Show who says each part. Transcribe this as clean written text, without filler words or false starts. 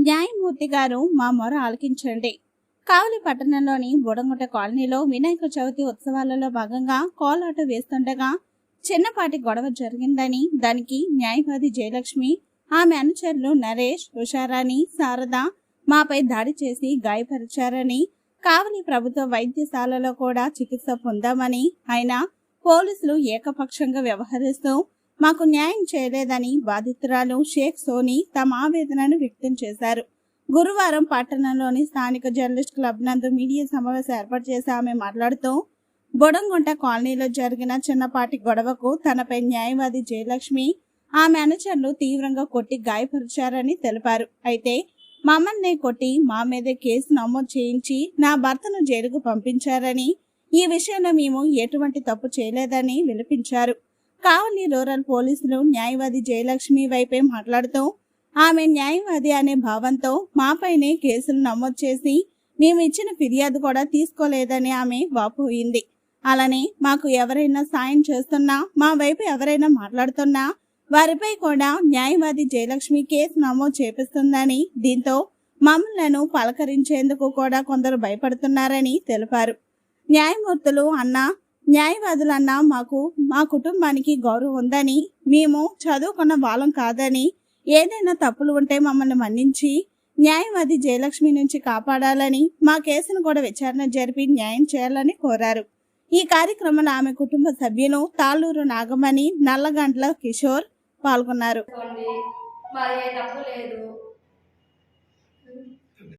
Speaker 1: న్యాయమూర్తి గారు మా మొర ఆలకించండి. కావలి పట్టణంలోని బుడంగుట కాలనీలో వినాయక చవితి ఉత్సవాలలో భాగంగా కోలాట వేస్తుండగా చిన్నపాటి గొడవ జరిగిందని, దానికి న్యాయవాది జయలక్ష్మి, ఆమె అనుచరులు నరేష్, ఉషారాణి, శారద మాపై దాడి చేసి గాయపరిచారని, కావలి ప్రభుత్వ వైద్యశాలలో కూడా చికిత్స పొందామని, అయినా పోలీసులు ఏకపక్షంగా వ్యవహరిస్తూ మాకు న్యాయం చేయలేదని బాధితురాలు షేక్ సోని తమ ఆవేదనను వ్యక్తం చేశారు. గురువారం పట్టణంలోని స్థానిక జర్నలిస్ట్ క్లబ్ నందు మీడియా సమావేశం ఏర్పాటు చేసి ఆమె మాట్లాడుతూ, బొడంగుంట కాలనీలో జరిగిన చిన్నపాటి గొడవకు తనపై న్యాయవాది జయలక్ష్మి, ఆమె అనుచరులు తీవ్రంగా కొట్టి గాయపరిచారని తెలిపారు. అయితే మమ్మల్ని కొట్టి మా మీదే కేసు నమోదు చేయించి నా భర్తను జైలుకు పంపించారని, ఈ విషయంలో మేము ఎటువంటి తప్పు చేయలేదని విలపించారు. కావలి రూరల్ పోలీసులు న్యాయవాది జయలక్ష్మి వైపే మాట్లాడుతూ, ఆమె న్యాయవాది అనే భావంతో మాపైనే కేసులు నమోదు చేసి మేము ఇచ్చిన ఫిర్యాదు కూడా తీసుకోలేదని ఆమె వాపోయింది. అలానే మాకు ఎవరైనా సాయం చేస్తున్నా, మా వైపు ఎవరైనా మాట్లాడుతున్నా వారిపై కూడా న్యాయవాది జయలక్ష్మి కేసు నమోదు చేపిస్తుందని, దీంతో మమ్మల్ని పలకరించేందుకు కూడా కొందరు భయపడుతున్నారని తెలిపారు. న్యాయమూర్తులు అన్నా, న్యాయవాదులన్నా మాకు మా కుటుంబానికి గౌరవం ఉందని, మేము చదువుకున్న వాళ్ళం కాదని, ఏదైనా తప్పులు ఉంటే మమ్మల్ని మన్నించి న్యాయవాది జయలక్ష్మి నుంచి కాపాడాలని, మా కేసును కూడా విచారణ జరిపి న్యాయం చేయాలని కోరారు. ఈ కార్యక్రమంలో ఆమె కుటుంబ సభ్యులు తాళ్ళూరు నాగమణి, నల్లగంట్ల కిషోర్ పాల్గొన్నారు.
Speaker 2: మాది తప్పు లేదు,